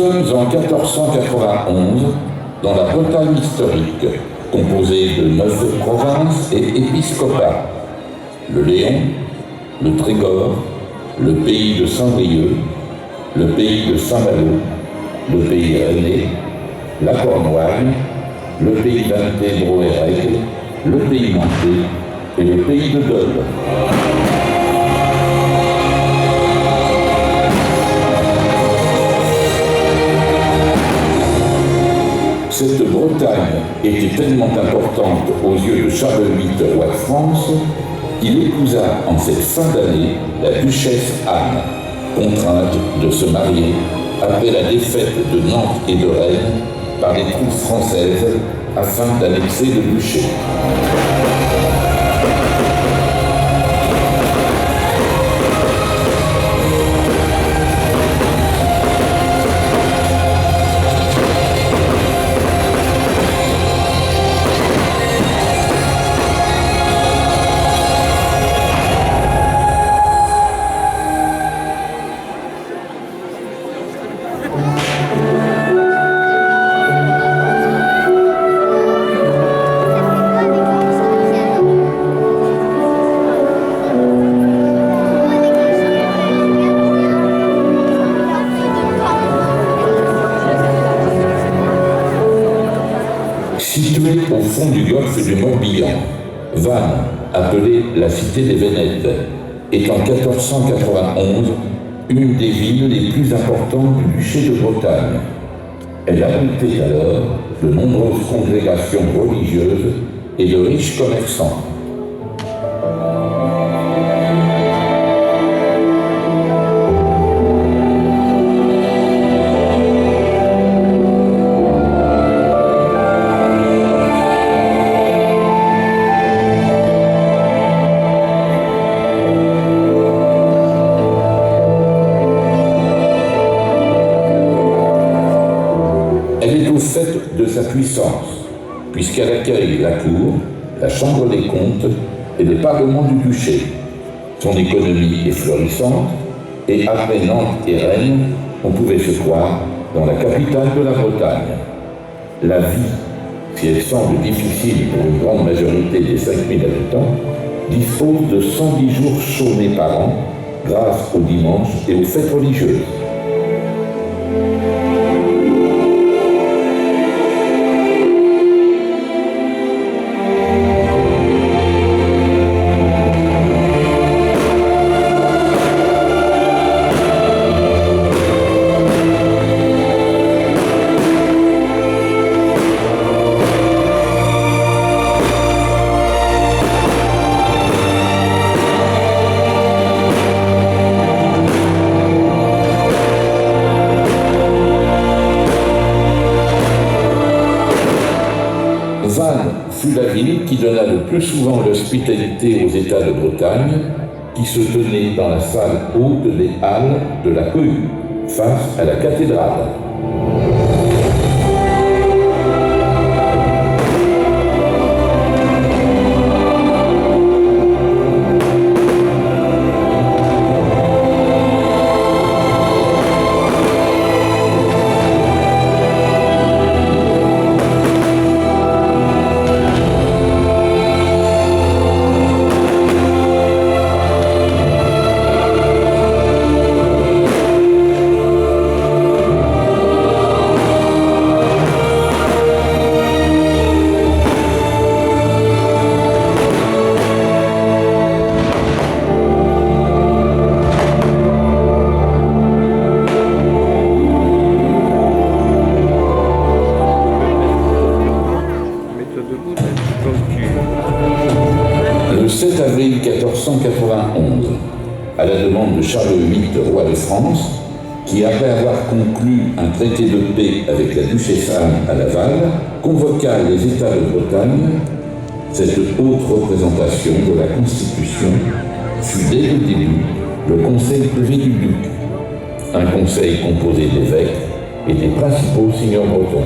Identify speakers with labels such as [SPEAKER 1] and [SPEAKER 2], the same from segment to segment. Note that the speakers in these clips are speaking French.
[SPEAKER 1] sommes en 1491 dans la Bretagne historique, composée de 9 provinces et épiscopats. Le Léon, le Trégor, le pays de Saint-Brieuc, le pays de Saint-Malo, le pays rennais, la Cornouaille, le pays d'Antébro-et-Règle, le pays nantais et le pays de Dole. Cette Bretagne était tellement importante aux yeux de Charles VIII, roi de France, qu'il épousa en cette fin d'année la duchesse Anne, contrainte de se marier après la défaite de Nantes et de Rennes par les troupes françaises afin d'annexer le duché. Située au fond du golfe du Morbihan, Vannes, appelée la cité des Vénètes, est en 1491 une des villes les plus importantes du duché de Bretagne. Elle abritait alors de nombreuses congrégations religieuses et de riches commerçants. Elle est au fait de sa puissance, puisqu'elle accueille la cour, la chambre des comptes et les parlements du duché. Son économie est florissante, et après Nantes et Rennes, on pouvait se croire dans la capitale de la Bretagne. La vie, si elle semble difficile pour une grande majorité des 5000 habitants, dispose de 110 jours chômés par an, grâce aux dimanches et aux fêtes religieuses. Vannes fut la ville qui donna le plus souvent l'hospitalité aux États de Bretagne, qui se tenaient dans la salle haute des Halles de la Cohue, face à la cathédrale. Le 7 avril 1491, à la demande de Charles VIII, roi de France, qui, après avoir conclu un traité de paix avec la duchesse Anne à Laval, convoqua les États de Bretagne, cette haute représentation de la Constitution fut dès le début le conseil privé du duc, un conseil composé d'évêques et des principaux seigneurs bretons.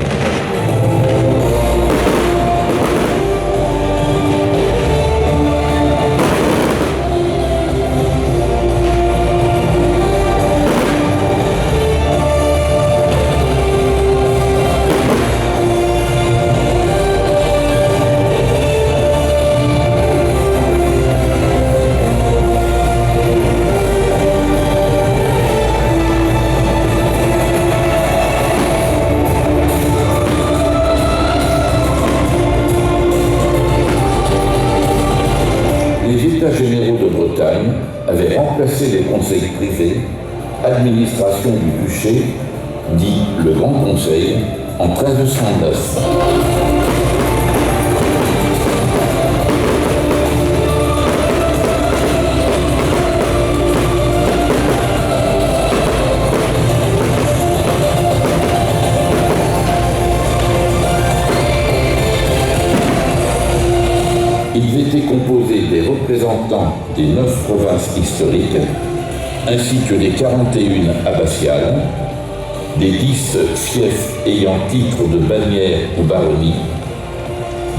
[SPEAKER 1] États généraux de Bretagne avaient remplacé les conseils privés, administration du duché, dit le Grand Conseil, en 1309. Ils étaient composés des représentants des 9 provinces historiques, ainsi que des 41 abbatiales, des 10 fiefs ayant titre de bannière ou baronnie,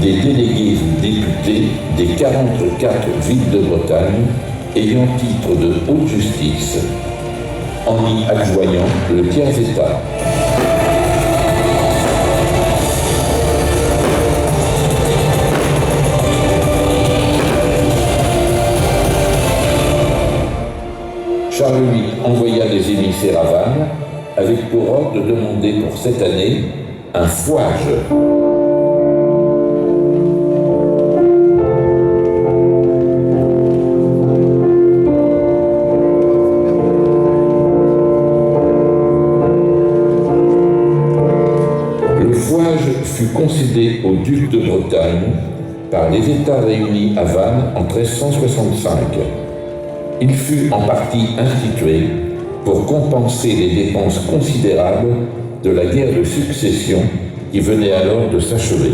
[SPEAKER 1] des délégués ou députés des 44 villes de Bretagne ayant titre de haute justice, en y adjoignant le tiers-état. Charles VIII envoya des émissaires à Vannes avec pour ordre de demander pour cette année un fouage. Le fouage fut concédé au duc de Bretagne par les États réunis à Vannes en 1365. Il fut en partie institué pour compenser les dépenses considérables de la guerre de succession qui venait alors de s'achever.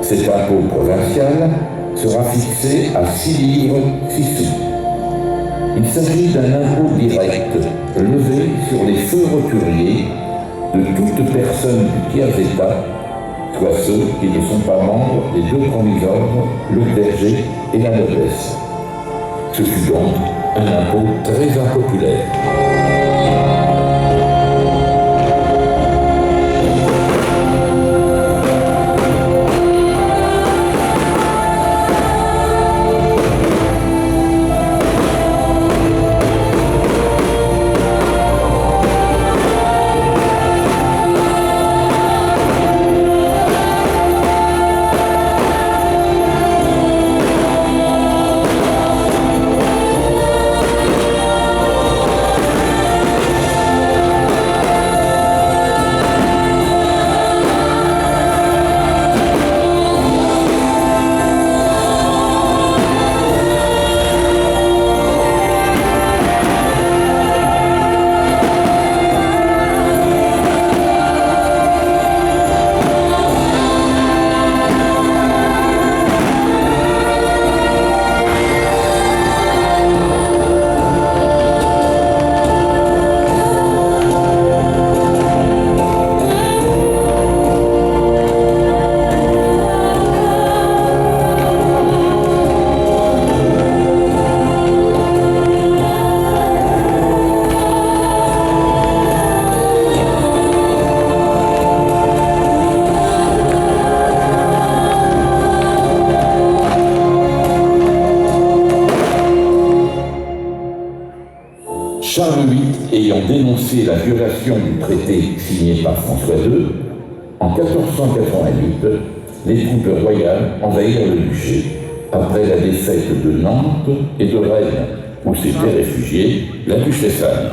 [SPEAKER 1] Cet impôt provincial sera fixé à 6 livres 6 sous. Il s'agit d'un impôt direct levé sur les feux roturiers de toute personne du tiers-état, soit ceux qui ne sont pas membres des 2 premiers ordres, le clergé et la noblesse. Ce fut donc un impôt très impopulaire. Charles VIII ayant dénoncé la violation du traité signé par François II, en 1488, les troupes royales envahirent le duché après la défaite de Nantes et de Rennes où s'était réfugiée la duchesse Anne.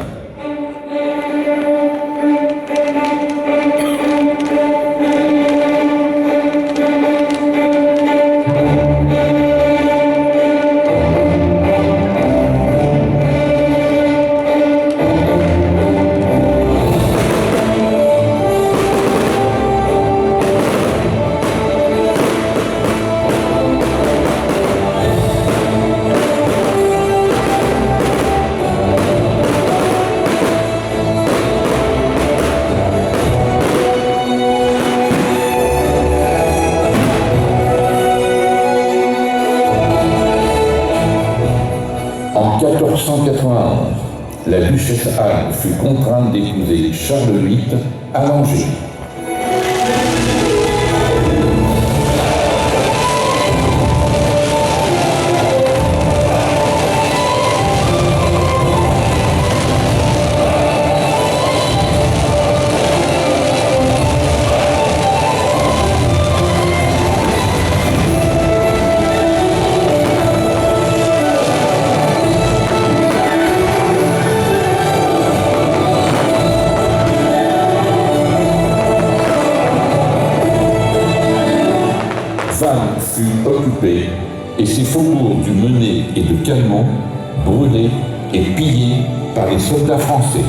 [SPEAKER 1] En 1491, la duchesse Anne fut contrainte d'épouser Charles VIII à Angers. Vannes fut occupée et ses faubourgs du Menet et de Calmont brûlés et pillés par les soldats français.